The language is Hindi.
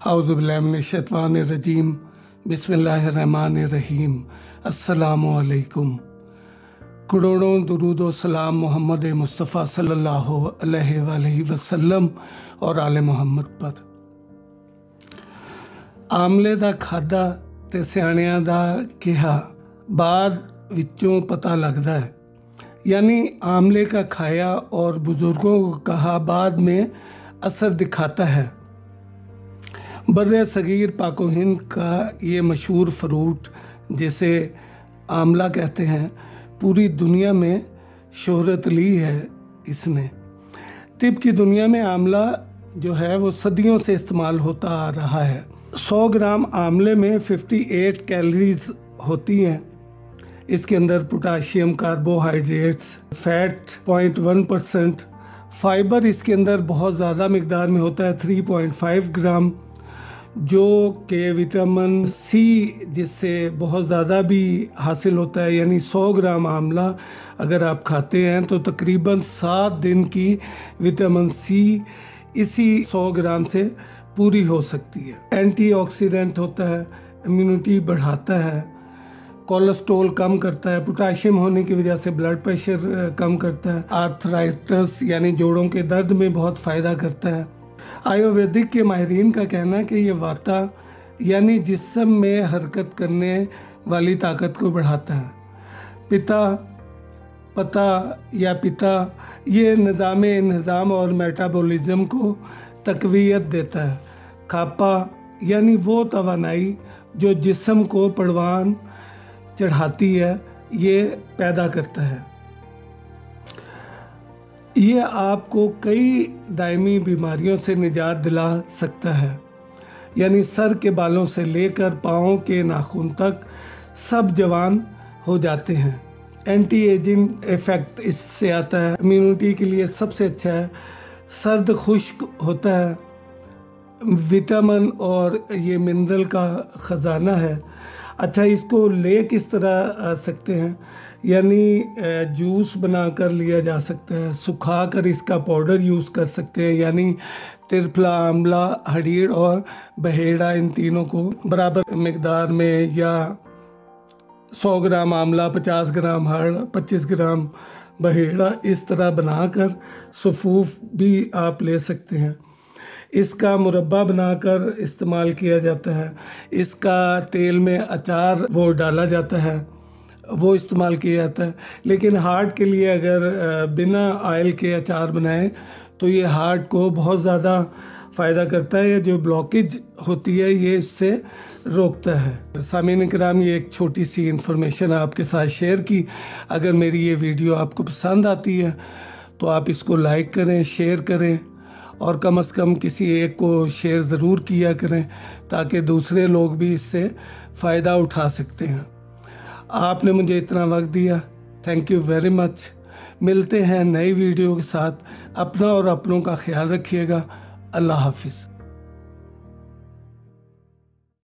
औज़ुबिल्लाहिमिनश्शैतानिर्रजीम बिस्मिल्लाहिर्रहमानिर्रहीम अस्सलामु अलैकुम। करोड़ों दुरूद व सलाम मोहम्मद मुस्तफ़ा सल्लल्लाहु अलैहि वसल्लम और आले मोहम्मद पर। आमले दा खादा ते सियाणियां दा कहा बाद विच्चों पता लगता है, यानी आमले का खाया और बुजुर्गों को कहा बाद में असर दिखाता है। बर्रे सगीर पाको हिंद का ये मशहूर फ्रूट जिसे आमला कहते हैं, पूरी दुनिया में शोहरत ली है इसने। तिब की दुनिया में आमला जो है वो सदियों से इस्तेमाल होता आ रहा है। 100 ग्राम आमले में 58 कैलोरीज होती हैं। इसके अंदर पोटाशियम, कार्बोहाइड्रेट्स, फैट 0.1%, फाइबर इसके अंदर बहुत ज़्यादा मिकदार में होता है 3.5 ग्राम, जो कि विटामिन सी जिससे बहुत ज़्यादा भी हासिल होता है। यानी 100 ग्राम आमला अगर आप खाते हैं तो तकरीबन 7 दिन की विटामिन सी इसी 100 ग्राम से पूरी हो सकती है। एंटीऑक्सीडेंट होता है, इम्यूनिटी बढ़ाता है, कोलेस्ट्रॉल कम करता है, पोटाशियम होने की वजह से ब्लड प्रेशर कम करता है, आर्थराइटिस यानी जोड़ों के दर्द में बहुत फ़ायदा करता है। आयुर्वेदिक के माहिरीन का कहना है कि ये वाता यानी जिस्म में हरकत करने वाली ताकत को बढ़ाता है। पता या पिता ये निज़ाम और मेटाबॉलिज्म को तक़वियत देता है। खापा यानी वो तवानाई जो जिस्म को परवान चढ़ाती है, ये पैदा करता है। ये आपको कई दायमी बीमारियों से निजात दिला सकता है, यानी सर के बालों से लेकर पाँव के नाखून तक सब जवान हो जाते हैं। एंटी एजिंग इफ़ेक्ट इससे आता है। इम्यूनिटी के लिए सबसे अच्छा है। सर्द खुश्क होता है। विटामिन और ये मिनरल का ख़जाना है। अच्छा, इसको ले किस तरह सकते हैं, यानी जूस बनाकर लिया जा सकता है, सुखा कर इसका पाउडर यूज़ कर सकते हैं। यानी त्रिफला, आमला, हड़ीर और बहेड़ा, इन तीनों को बराबर मिकदार में, या 100 ग्राम आमला, 50 ग्राम हड़, 25 ग्राम बहेड़ा, इस तरह बनाकर सफ़ूफ भी आप ले सकते हैं। इसका मुरब्बा बनाकर इस्तेमाल किया जाता है। इसका तेल में अचार वो डाला जाता है, वो इस्तेमाल किया जाता है। लेकिन हार्ट के लिए अगर बिना ऑयल के अचार बनाएं तो ये हार्ट को बहुत ज़्यादा फ़ायदा करता है। जो ब्लॉकेज होती है ये इससे रोकता है। सामीन किराम, ये एक छोटी सी इन्फॉर्मेशन आपके साथ शेयर की। अगर मेरी ये वीडियो आपको पसंद आती है तो आप इसको लाइक करें, शेयर करें और कम से कम किसी एक को शेयर ज़रूर किया करें ताकि दूसरे लोग भी इससे फ़ायदा उठा सकते हैं। आपने मुझे इतना वक्त दिया, थैंक यू वेरी मच। मिलते हैं नई वीडियो के साथ। अपना और अपनों का ख्याल रखिएगा। अल्लाह हाफिज़।